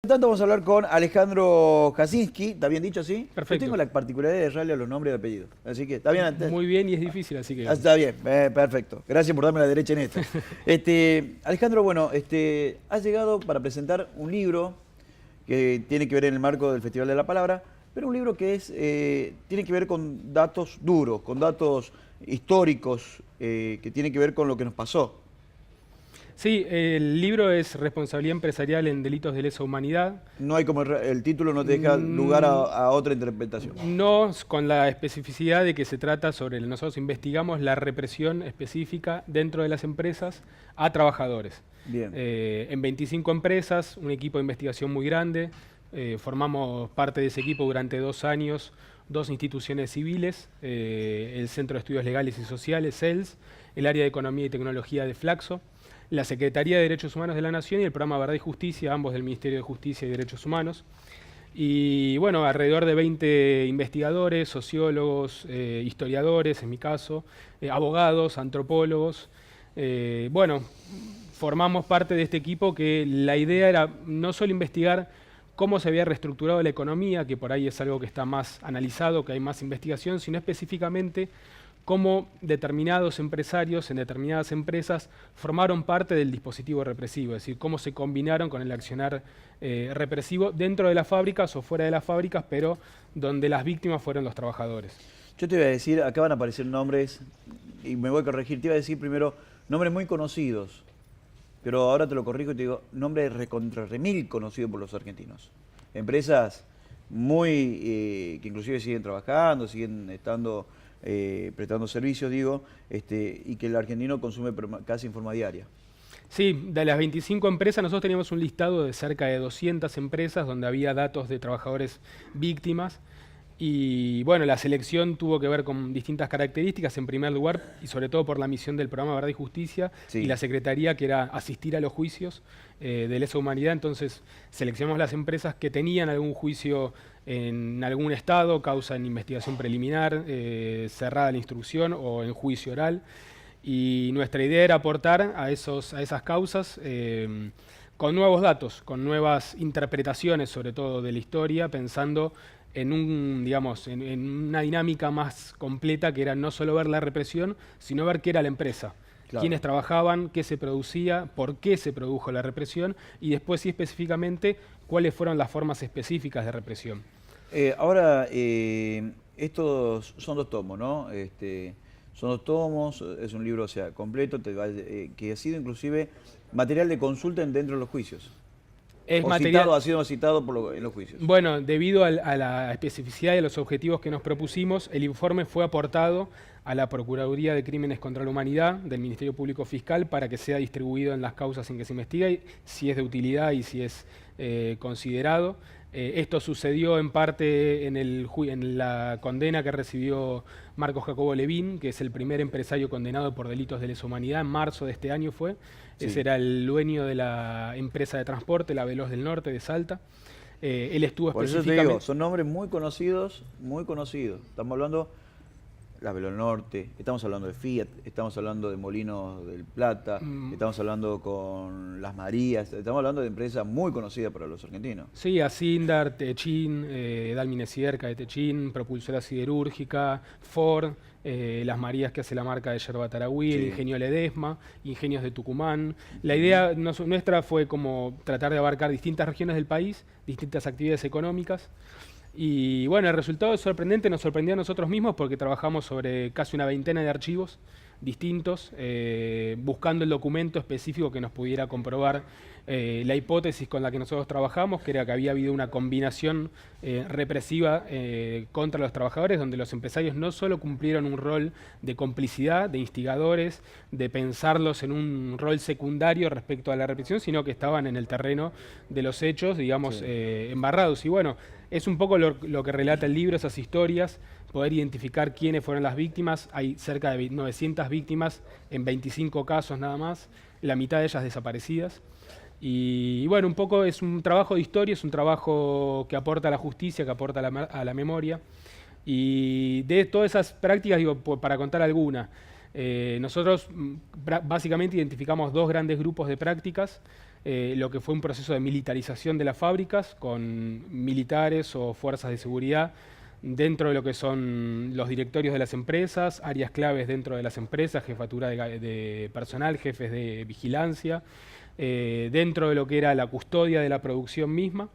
Por tanto, vamos a hablar con Alejandro Jasinski, ¿está bien dicho así? Perfecto. Yo tengo la particularidad de errarle a los nombres y apellidos, así que está bien. Muy bien y es difícil, así que... Está bien, perfecto. Gracias por darme la derecha en esto. Alejandro, bueno, has llegado para presentar un libro que tiene que ver en el marco del Festival de la Palabra, pero un libro que tiene que ver con datos duros, con datos históricos, que tienen que ver con lo que nos pasó. Sí, el libro es Responsabilidad Empresarial en Delitos de Lesa Humanidad. No hay como el título no te deja lugar a otra interpretación. No con la especificidad de que se trata sobre, nosotros investigamos la represión específica dentro de las empresas a trabajadores. Bien. En 25 empresas, un equipo de investigación muy grande, formamos parte de ese equipo durante 2 años, 2 instituciones civiles, el Centro de Estudios Legales y Sociales, CELS, el área de Economía y Tecnología de Flaxo, la Secretaría de Derechos Humanos de la Nación y el programa Verdad y Justicia, ambos del Ministerio de Justicia y Derechos Humanos. Y bueno, alrededor de 20 investigadores, sociólogos, historiadores, en mi caso, abogados, antropólogos. Bueno, formamos parte de este equipo que la idea era no solo investigar cómo se había reestructurado la economía, que por ahí es algo que está más analizado, que hay más investigación, sino específicamente cómo determinados empresarios en determinadas empresas formaron parte del dispositivo represivo, es decir, cómo se combinaron con el accionar represivo dentro de las fábricas o fuera de las fábricas, pero donde las víctimas fueron los trabajadores. Yo te iba a decir, acá van a aparecer nombres, y me voy a corregir, te iba a decir primero nombres muy conocidos, pero ahora te lo corrijo y te digo nombres recontra remil conocidos por los argentinos. Empresas muy, que inclusive siguen trabajando, siguen estando prestando servicios, digo, y que el argentino consume casi en forma diaria. Sí, de las 25 empresas, nosotros teníamos un listado de cerca de 200 empresas donde había datos de trabajadores víctimas. Y bueno, la selección tuvo que ver con distintas características, en primer lugar, y sobre todo por la misión del programa Verdad y Justicia, Sí. y la Secretaría, que era asistir a los juicios de lesa humanidad. Entonces seleccionamos las empresas que tenían algún juicio en algún estado, causa en investigación preliminar, cerrada la instrucción o en juicio oral. Y nuestra idea era aportar a esas causas con nuevos datos, con nuevas interpretaciones, sobre todo de la historia, pensando en en una dinámica más completa, que era no solo ver la represión, sino ver qué era la empresa. Claro. Quiénes trabajaban, qué se producía, por qué se produjo la represión y después sí específicamente cuáles fueron las formas específicas de represión. Ahora, estos son 2 tomos, ¿no? Son 2 tomos, es un libro, o sea, completo, que ha sido inclusive material de consulta dentro de los juicios. Ha sido citado en los juicios. Bueno, debido a la especificidad y a los objetivos que nos propusimos, el informe fue aportado a la Procuraduría de Crímenes contra la Humanidad del Ministerio Público Fiscal para que sea distribuido en las causas en que se investiga, y si es de utilidad y si es considerado. Esto sucedió en parte en la condena que recibió Marcos Jacobo Levín, que es el primer empresario condenado por delitos de lesa humanidad, en marzo de este año fue. Sí. Ese era el dueño de la empresa de transporte, la Veloz del Norte de Salta. Él estuvo Por eso te digo, son nombres muy conocidos, muy conocidos. Estamos hablando de la Veloz del Norte, estamos hablando de Fiat, estamos hablando de Molinos del Plata, estamos hablando con Las Marías, estamos hablando de empresas muy conocidas para los argentinos. Sí, Asindar, Techin, Dalmine Sierca de Techin, Propulsora Siderúrgica, Ford, Las Marías, que hace la marca de yerba Tarahui, sí. El Ingenio Ledesma, Ingenios de Tucumán. La idea nuestra fue como tratar de abarcar distintas regiones del país, distintas actividades económicas. Y bueno, el resultado es sorprendente, nos sorprendió a nosotros mismos porque trabajamos sobre casi una veintena de archivos distintos, buscando el documento específico que nos pudiera comprobar la hipótesis con la que nosotros trabajamos, que era que había habido una combinación represiva contra los trabajadores, donde los empresarios no solo cumplieron un rol de complicidad, de instigadores, de pensarlos en un rol secundario respecto a la represión, sino que estaban en el terreno de los hechos, digamos, sí. Embarrados. Y bueno, es un poco lo que relata el libro, esas historias, poder identificar quiénes fueron las víctimas. Hay cerca de 900 víctimas en 25 casos nada más, la mitad de ellas desaparecidas. Y bueno, un poco es un trabajo de historia, es un trabajo que aporta a la justicia, que aporta a la memoria. Y de todas esas prácticas, digo, para contar alguna, nosotros básicamente identificamos 2 grandes grupos de prácticas. lo que fue un proceso de militarización de las fábricas con militares o fuerzas de seguridad dentro de lo que son los directorios de las empresas, áreas claves dentro de las empresas, jefatura de personal, jefes de vigilancia, dentro de lo que era la custodia de la producción misma,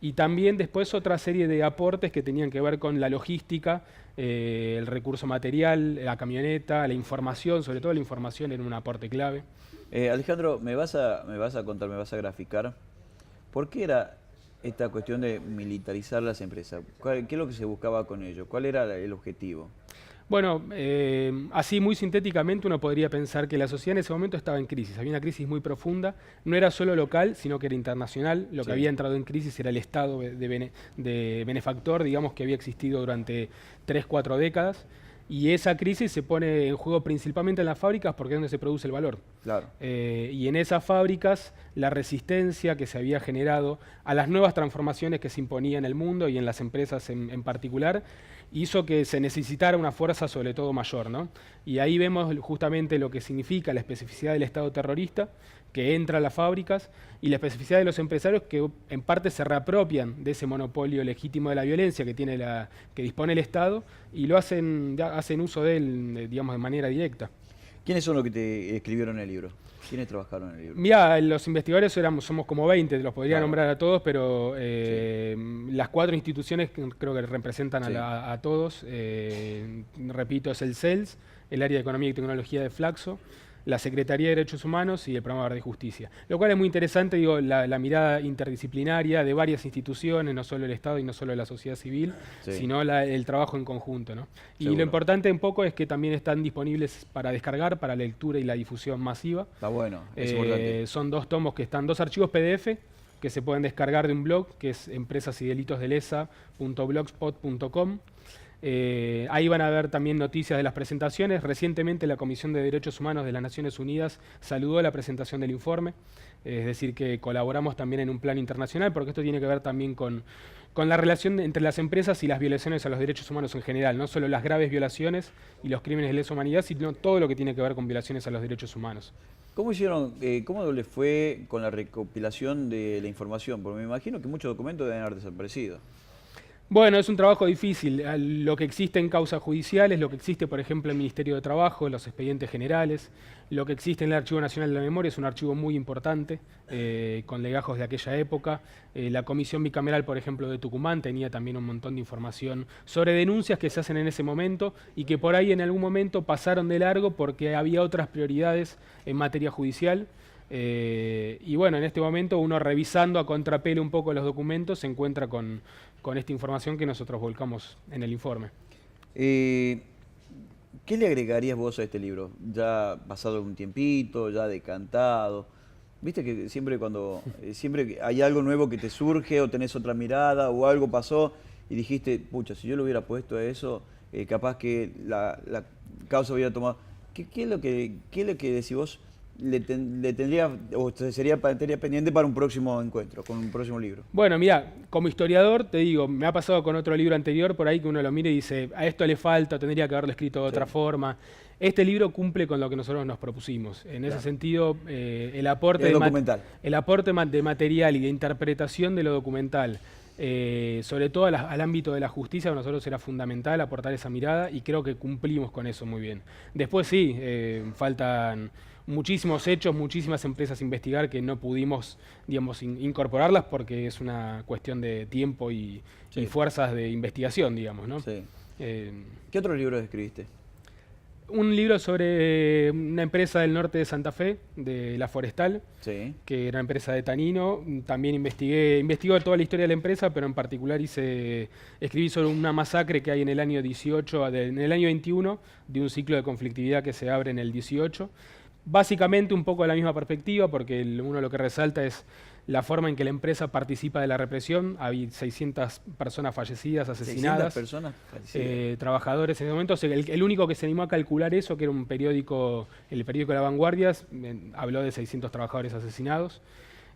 y también después otra serie de aportes que tenían que ver con la logística, el recurso material, la camioneta, la información, sobre todo la información era un aporte clave. Alejandro, me vas a contar, me vas a graficar, ¿por qué era esta cuestión de militarizar las empresas? ¿Qué es lo que se buscaba con ello? ¿Cuál era el objetivo? Bueno, así muy sintéticamente uno podría pensar que la sociedad en ese momento estaba en crisis, había una crisis muy profunda, no era solo local, sino que era internacional, lo que había entrado en crisis era el Estado de benefactor, digamos, que había existido durante 3-4 décadas, y esa crisis se pone en juego principalmente en las fábricas porque es donde se produce el valor. Claro. Y en esas fábricas la resistencia que se había generado a las nuevas transformaciones que se imponían en el mundo y en las empresas en particular, hizo que se necesitara una fuerza sobre todo mayor, ¿no? Y ahí vemos justamente lo que significa la especificidad del Estado terrorista, que entra a las fábricas, y la especificidad de los empresarios que en parte se reapropian de ese monopolio legítimo de la violencia que dispone el Estado y lo hacen uso de él, digamos, de manera directa. ¿Quiénes son los que te escribieron el libro? ¿Quiénes trabajaron en el libro? Mirá, los investigadores somos como 20, los podría nombrar a todos, pero las 4 instituciones creo que representan a todos. Repito, es el CELS, el Área de Economía y Tecnología de Flaxo, la Secretaría de Derechos Humanos y el Programa Verde Justicia. Lo cual es muy interesante, digo, la mirada interdisciplinaria de varias instituciones, no solo el Estado y no solo la sociedad civil, sino el trabajo en conjunto, ¿no? Y lo importante un poco es que también están disponibles para descargar, para lectura y la difusión masiva. Está bueno, es importante. Son 2 tomos que están, 2 archivos PDF que se pueden descargar de un blog que es empresasydelitosdelesa.blogspot.com. Ahí van a ver también noticias de las presentaciones. Recientemente la Comisión de Derechos Humanos de las Naciones Unidas saludó la presentación del informe, es decir, que colaboramos también en un plan internacional, porque esto tiene que ver también con la relación entre las empresas y las violaciones a los derechos humanos en general, no solo las graves violaciones y los crímenes de lesa humanidad, sino todo lo que tiene que ver con violaciones a los derechos humanos. ¿Cómo hicieron, cómo les fue con la recopilación de la información? Porque me imagino que muchos documentos deben haber desaparecido. Bueno, es un trabajo difícil. Lo que existe en causas judiciales, lo que existe, por ejemplo, en el Ministerio de Trabajo, los expedientes generales, lo que existe en el Archivo Nacional de la Memoria es un archivo muy importante, con legajos de aquella época. La Comisión Bicameral, por ejemplo, de Tucumán tenía también un montón de información sobre denuncias que se hacen en ese momento y que por ahí en algún momento pasaron de largo porque había otras prioridades en materia judicial. Y bueno, en este momento uno revisando a contrapelo un poco los documentos se encuentra con esta información que nosotros volcamos en el informe. ¿Qué le agregarías vos a este libro? Ya pasado un tiempito, ya decantado. Viste que siempre siempre hay algo nuevo que te surge o tenés otra mirada o algo pasó y dijiste, pucha, si yo lo hubiera puesto a eso, capaz que la causa hubiera tomado. ¿Qué es lo que decís vos? Le tendría, o sería materia pendiente para un próximo encuentro, con un próximo libro? Bueno, mira, como historiador, te digo, me ha pasado con otro libro anterior por ahí que uno lo mira y dice, a esto le falta, tendría que haberlo escrito de otra forma. Este libro cumple con lo que nosotros nos propusimos. En ese sentido, el aporte de material y de interpretación de lo documental, sobre todo al ámbito de la justicia, para nosotros era fundamental aportar esa mirada y creo que cumplimos con eso muy bien. Después sí, faltan muchísimos hechos, muchísimas empresas a investigar que no pudimos, digamos, incorporarlas porque es una cuestión de tiempo y fuerzas de investigación, digamos, ¿no? Sí. ¿Qué otros libros escribiste? Un libro sobre una empresa del norte de Santa Fe, de La Forestal, que era una empresa de tanino. También investigué toda la historia de la empresa, pero en particular escribí sobre una masacre que hay en el año 18, en el año 21, de un ciclo de conflictividad que se abre en el 18. Básicamente un poco de la misma perspectiva, porque uno lo que resalta es la forma en que la empresa participa de la represión. Hay 600 personas fallecidas, asesinadas. 600 personas fallecidas. Trabajadores en ese momento. El único que se animó a calcular eso, que era un periódico, el periódico La Vanguardia, habló de 600 trabajadores asesinados.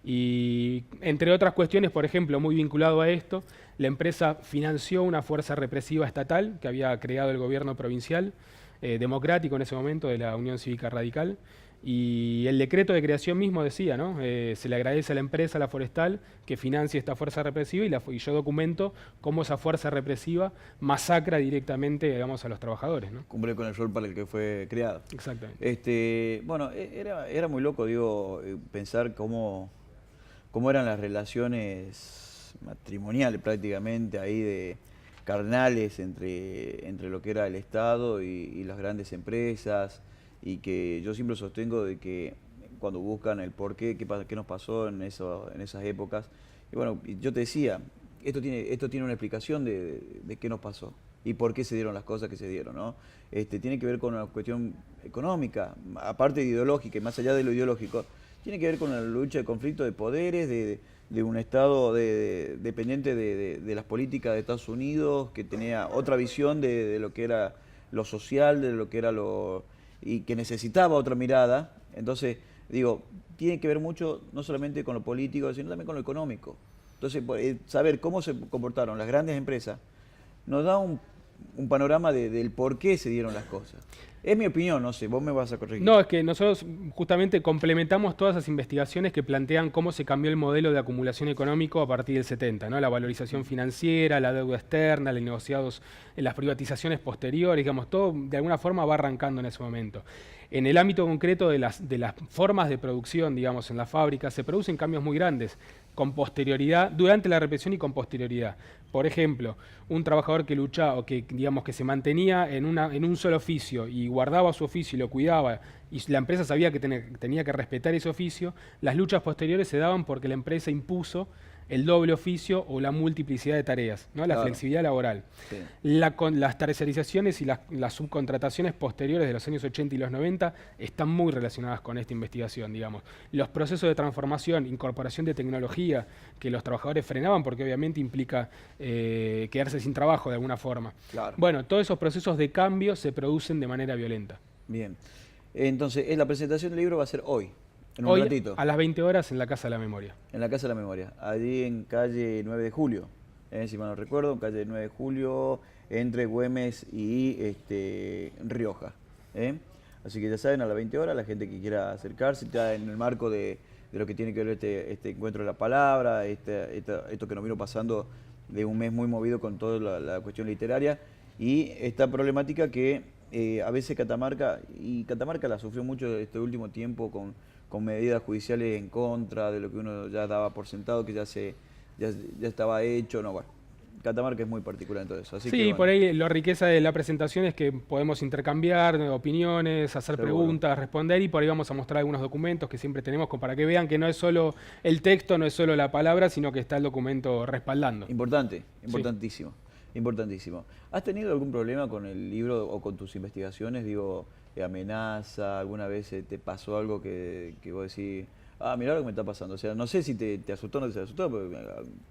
Y entre otras cuestiones, por ejemplo, muy vinculado a esto, la empresa financió una fuerza represiva estatal que había creado el gobierno provincial, democrático en ese momento, de la Unión Cívica Radical, Y el decreto de creación mismo decía, ¿no? Se le agradece a la empresa, la forestal, que financie esta fuerza represiva y yo documento cómo esa fuerza represiva masacra directamente, digamos, a los trabajadores, ¿no? Cumple con el rol para el que fue creado. Exactamente. Bueno, era muy loco, digo, pensar cómo eran las relaciones matrimoniales prácticamente ahí de carnales entre lo que era el Estado y las grandes empresas, y que yo siempre sostengo de que cuando buscan el porqué, qué nos pasó en esas épocas, y bueno, yo te decía, esto tiene una explicación de qué nos pasó y por qué se dieron las cosas que se dieron, ¿no? Tiene que ver con una cuestión económica, aparte de ideológica y más allá de lo ideológico, tiene que ver con la lucha de conflicto de poderes, de un Estado dependiente de las políticas de Estados Unidos, que tenía otra visión de lo que era lo social, de lo que era y que necesitaba otra mirada. Entonces, digo, tiene que ver mucho no solamente con lo político, sino también con lo económico. Entonces, saber cómo se comportaron las grandes empresas nos da un panorama del por qué se dieron las cosas. Es mi opinión, no sé, vos me vas a corregir. No, es que nosotros justamente complementamos todas esas investigaciones que plantean cómo se cambió el modelo de acumulación económico a partir del 70, ¿no? La valorización financiera, la deuda externa, los negociados, las privatizaciones posteriores, digamos, todo de alguna forma va arrancando en ese momento. En el ámbito concreto de las formas de producción, digamos, en la fábrica, se producen cambios muy grandes, con posterioridad, durante la represión y con posterioridad. Por ejemplo, un trabajador que luchaba o que, digamos, que se mantenía en un solo oficio y guardaba su oficio y lo cuidaba, y la empresa sabía que tenía que respetar ese oficio, las luchas posteriores se daban porque la empresa impuso el doble oficio o la multiplicidad de tareas, ¿no? La flexibilidad laboral. Sí. Las tercerizaciones y las subcontrataciones posteriores de los años 80 y los 90 están muy relacionadas con esta investigación, digamos. Los procesos de transformación, incorporación de tecnología que los trabajadores frenaban porque obviamente implica quedarse sin trabajo de alguna forma. Claro. Bueno, todos esos procesos de cambio se producen de manera violenta. Bien. Entonces, la presentación del libro va a ser hoy. Hoy, ratito. A las 20 horas en la Casa de la Memoria. En la Casa de la Memoria, allí en calle 9 de Julio, si mal no recuerdo, calle 9 de Julio, entre Güemes y Rioja. Así que ya saben, a las 20 horas, la gente que quiera acercarse, está en el marco de lo que tiene que ver este encuentro de la palabra, esto que nos vino pasando de un mes muy movido con toda la cuestión literaria, y esta problemática que a veces Catamarca la sufrió mucho este último tiempo con medidas judiciales en contra de lo que uno ya daba por sentado, que ya estaba hecho. No, bueno, Catamarca es muy particular en todo eso. Así sí, que, bueno. Por ahí la riqueza de la presentación es que podemos intercambiar opiniones, hacer preguntas, responder, y por ahí vamos a mostrar algunos documentos que siempre tenemos para que vean que no es solo el texto, no es solo la palabra, sino que está el documento respaldando. Importante, importantísimo. Sí. Importantísimo. ¿Has tenido algún problema con el libro o con tus investigaciones? Digo, amenaza, alguna vez te pasó algo que vos decís, mirá lo que me está pasando. O sea, no sé si te asustó o no te asustó, porque,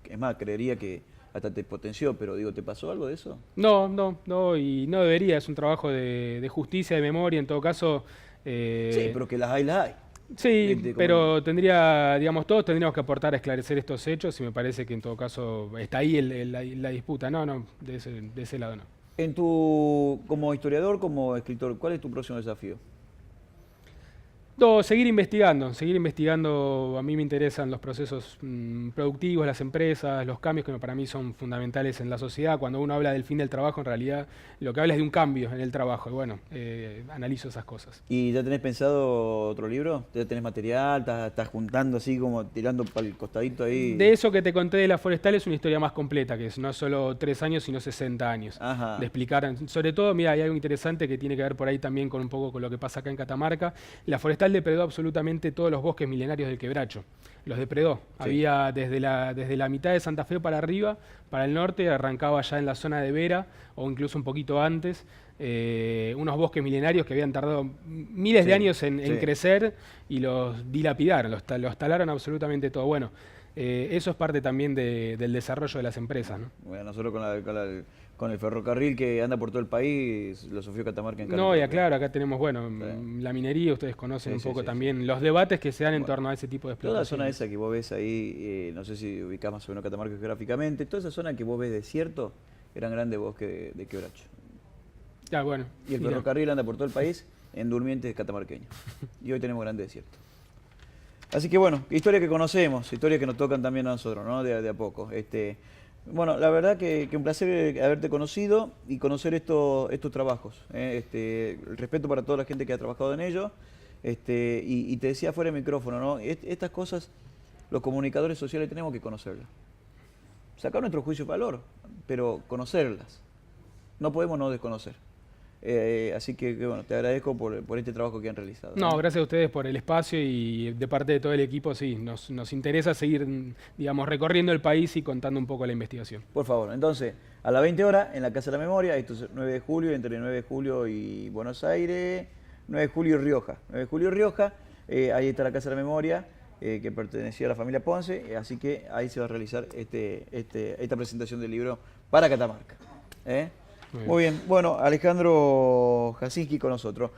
es más, creería que hasta te potenció, pero digo, ¿te pasó algo de eso? No, y no debería, es un trabajo de justicia, de memoria, en todo caso. Sí, pero que las hay. Sí, pero todos tendríamos que aportar a esclarecer estos hechos, y me parece que en todo caso está ahí la disputa. No, de ese lado no. Como historiador, como escritor, ¿cuál es tu próximo desafío? No, seguir investigando. A mí me interesan los procesos productivos, las empresas, los cambios que para mí son fundamentales en la sociedad. Cuando uno habla del fin del trabajo, en realidad lo que habla es de un cambio en el trabajo. Y bueno, analizo esas cosas. ¿Y ya tenés pensado otro libro? ¿Ya tenés material? ¿Estás juntando así como tirando para el costadito ahí? De eso que te conté de la forestal es una historia más completa, que es no solo 3 años, sino 60 años. Ajá. De explicar, sobre todo, mira, hay algo interesante que tiene que ver por ahí también con un poco con lo que pasa acá en Catamarca. La forestal depredó absolutamente todos los bosques milenarios del Quebracho. Los depredó. Sí. Había desde la mitad de Santa Fe para arriba, para el norte, arrancaba ya en la zona de Vera, o incluso un poquito antes, unos bosques milenarios que habían tardado miles de años en crecer, y los dilapidaron, los talaron absolutamente todo. Bueno, eso es parte también del desarrollo de las empresas, ¿no? Bueno, nosotros con el ferrocarril que anda por todo el país, lo sufrió Catamarca en Catamarca. No, ya claro, acá tenemos, la minería, ustedes conocen un poco también los debates que se dan en torno a ese tipo de explotación. Toda la zona esa que vos ves ahí, no sé si ubicás más o menos Catamarca geográficamente, toda esa zona que vos ves desierto, eran grandes bosques de quebracho. Ah, bueno. Y el ferrocarril anda por todo el país en Durmientes catamarqueños. Y hoy tenemos grandes desiertos. Así que bueno, historias que conocemos, historias que nos tocan también a nosotros, ¿no? De a poco. Bueno, la verdad que un placer haberte conocido y conocer estos trabajos. El respeto para toda la gente que ha trabajado en ellos. Y te decía fuera del micrófono, ¿no? Estas cosas, los comunicadores sociales tenemos que conocerlas. Sacar nuestro juicio de valor, pero conocerlas. No podemos no desconocer. Así que bueno, te agradezco por este trabajo que han realizado. No, gracias a ustedes por el espacio y de parte de todo el equipo, sí, nos interesa seguir, digamos, recorriendo el país y contando un poco la investigación. Por favor, entonces, a las 20 horas en la Casa de la Memoria, esto es 9 de julio, entre 9 de julio y Buenos Aires, 9 de julio y Rioja. 9 de julio y Rioja, ahí está la Casa de la Memoria, que pertenecía a la familia Ponce, así que ahí se va a realizar esta presentación del libro para Catamarca. Muy bien, bueno, Alejandro Jasinski con nosotros.